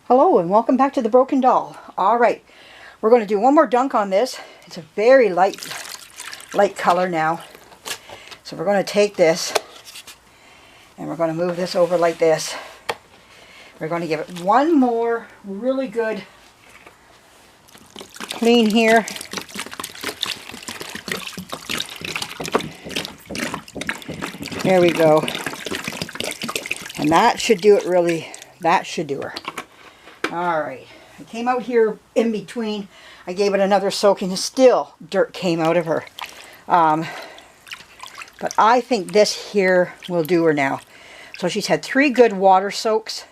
Hello and welcome back to the Broken Doll. Alright, we're going to do one more dunk on this. It's a very light color now. So we're going to take this and we're going to move this over like this. We're going to give it one more really good clean here. There we go. And that should do it really. That should do her. Alright, I came out here in between. I gave it another soaking and still dirt came out of her. But I think this here will do her now. So she's had 3 good water soaks.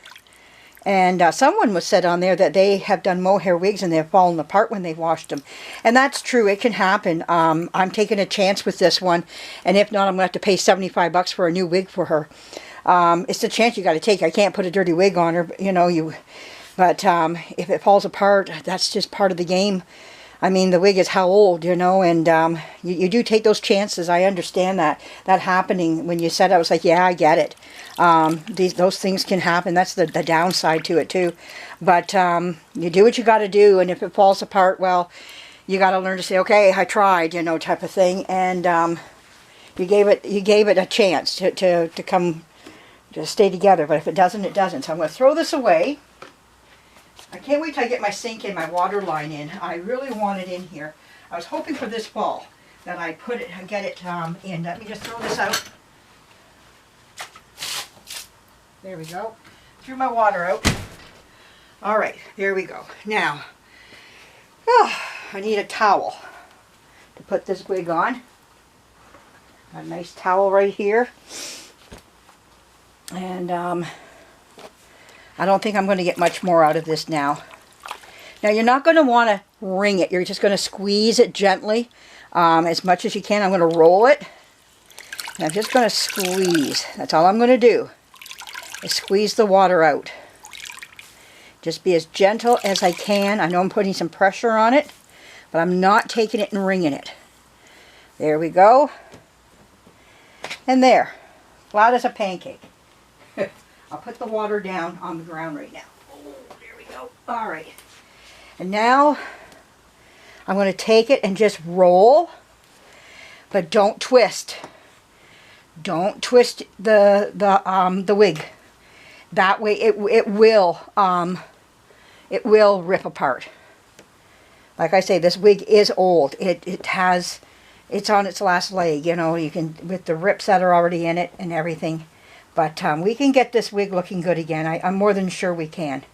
And someone was said on there that they have done mohair wigs and they've fallen apart when they've washed them. And that's true, it can happen. I'm taking a chance with this one. And if not, I'm going to have to pay 75 bucks for a new wig for her. It's a chance you got to take. I can't put a dirty wig on her, you know, But if it falls apart, that's just part of the game. I mean, the wig is how old, you know, and you do take those chances. I understand that happening. When you said it, I was like, yeah, I get it. Those things can happen. That's the downside to it, too. But you do what you got to do, and if it falls apart, well, you got to learn to say, okay, I tried, you know, type of thing. And you gave it a chance to come to stay together. But if it doesn't, it doesn't. So I'm going to throw this away. I can't wait till I get my sink and my water line in. I really want it in here. I was hoping for this fall that I'd get it in. Let me just throw this out. There we go. Threw my water out. All right, there we go. Now, I need a towel to put this wig on. A nice towel right here. And I don't think I'm going to get much more out of this now. Now you're not going to want to wring it. You're just going to squeeze it gently as much as you can. I'm going to roll it. And I'm just going to squeeze. That's all I'm going to do. Is squeeze the water out. Just be as gentle as I can. I know I'm putting some pressure on it, but I'm not taking it and wringing it. There we go. And there. Flat as a pancake. I'll put the water down on the ground right now. Oh, there we go. All right. And now I'm going to take it and just roll, but don't twist. Don't twist the wig. That way it will rip apart. Like I say, this wig is old. It's on its last leg, you know, you can, with the rips that are already in it and everything. But we can get this wig looking good again. I'm more than sure we can.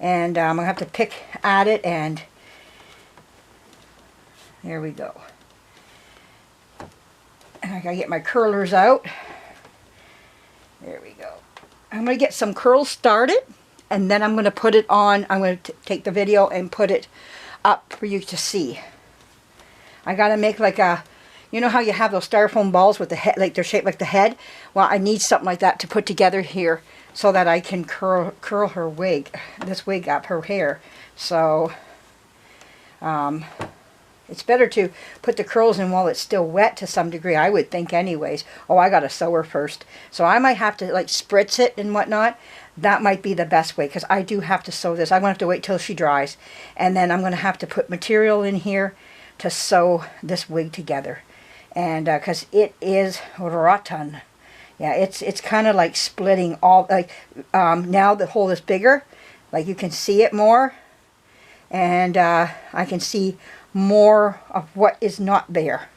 And I'm going to have to pick at it, and there we go. And I got to get my curlers out. There we go. I'm going to get some curls started, and then I'm going to put it on. I'm going to take the video and put it up for you to see. I got to make like a... You know how you have those styrofoam balls with the head, like they're shaped like the head? Well, I need something like that to put together here so that I can curl her wig, this wig up, her hair. So, it's better to put the curls in while it's still wet to some degree, I would think anyways. Oh, I got to sew her first. So I might have to like spritz it and whatnot. That might be the best way, because I do have to sew this. I'm going to have to wait till she dries. And then I'm going to have to put material in here to sew this wig together. And because it is rotten. Yeah, it's kind of like splitting all, like now the hole is bigger, like you can see it more, and I can see more of what is not there.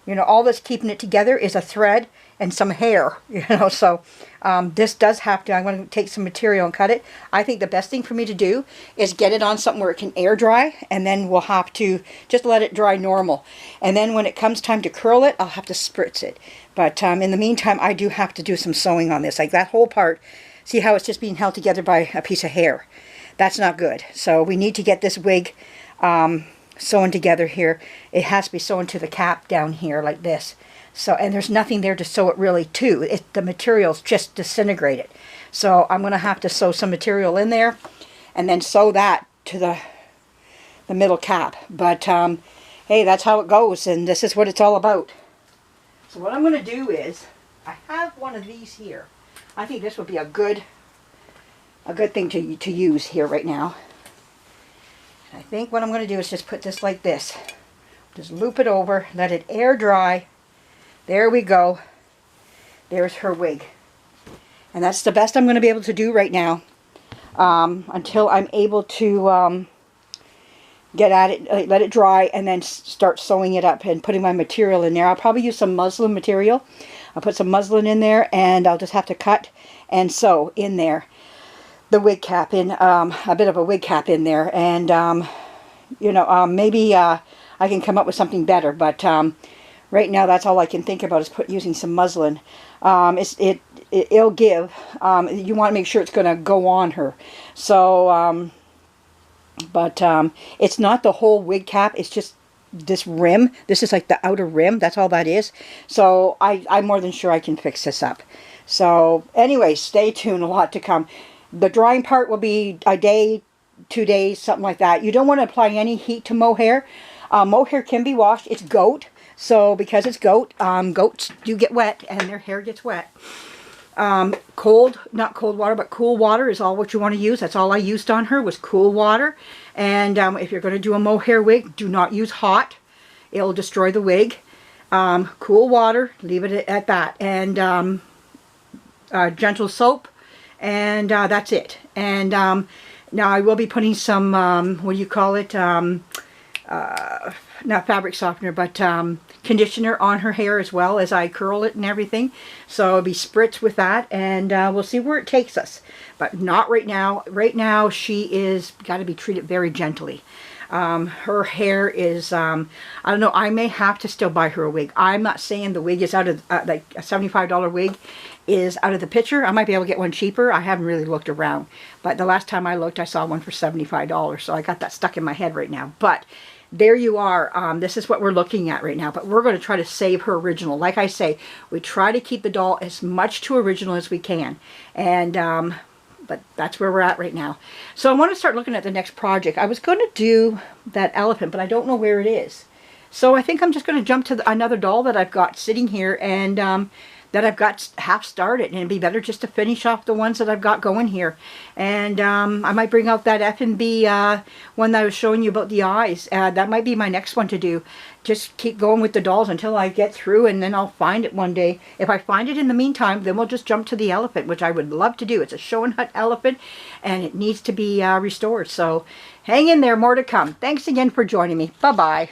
You know, all that's keeping it together is a thread and some hair, you know, so this does have to, I'm going to take some material and cut it. I think the best thing for me to do is get it on something where it can air dry, and then we'll have to just let it dry normal. And then when it comes time to curl it, I'll have to spritz it. But in the meantime, I do have to do some sewing on this. Like that whole part, see how it's just being held together by a piece of hair? That's not good. So we need to get this wig sewn together here. It has to be sewn to the cap down here like this. So, and there's nothing there to sew it really to. The material's just disintegrated. So I'm going to have to sew some material in there and then sew that to the middle cap. But hey, that's how it goes, and this is what it's all about. So what I'm going to do is, I have one of these here. I think this would be a good a good thing to use here right now. I think what I'm going to do is just put this like this. Just loop it over, let it air dry. There we go. There's her wig. And that's the best I'm going to be able to do right now. Until I'm able to get at it, let it dry, and then start sewing it up and putting my material in there. I'll probably use some muslin material. I'll put some muslin in there, and I'll just have to cut and sew in there the wig cap in, a bit of a wig cap in there, and you know, maybe I can come up with something better, but right now that's all I can think about is using some muslin. It'll give. You want to make sure it's going to go on her. So, but it's not the whole wig cap. It's just this rim. This is like the outer rim. That's all that is. So I'm more than sure I can fix this up. So anyway, stay tuned. A lot to come. The drying part will be a day, 2 days, something like that. You don't want to apply any heat to mohair. Mohair can be washed. It's goat. So because it's goat, goats do get wet and their hair gets wet. Not cold water, but cool water is all what you want to use. That's all I used on her was cool water. And if you're going to do a mohair wig, do not use hot. It'll destroy the wig. Cool water, leave it at that. And gentle soap. And that's it. And now I will be putting some, what do you call it? Not fabric softener, but conditioner on her hair as well as I curl it and everything. So it'll be spritz with that, and we'll see where it takes us. But not right now. Right now she is got to be treated very gently. Her hair is, I don't know, I may have to still buy her a wig. I'm not saying the wig is out of, like a $75 wig is out of the picture. I might be able to get one cheaper. I haven't really looked around. But the last time I looked, I saw one for $75. So I got that stuck in my head right now. But there you are. This is what we're looking at right now. But we're going to try to save her original. Like I say, we try to keep the doll as much to original as we can. And, but that's where we're at right now. So I want to start looking at the next project. I was going to do that elephant, but I don't know where it is. So I think I'm just going to jump to another doll that I've got sitting here and that I've got half started. And it'd be better just to finish off the ones that I've got going here. And I might bring out that F&B one that I was showing you about the eyes. That might be my next one to do. Just keep going with the dolls until I get through, and then I'll find it one day. If I find it in the meantime, then we'll just jump to the elephant, which I would love to do. It's a show and hut elephant, and it needs to be restored. So hang in there, more to come. Thanks again for joining me. Bye-bye.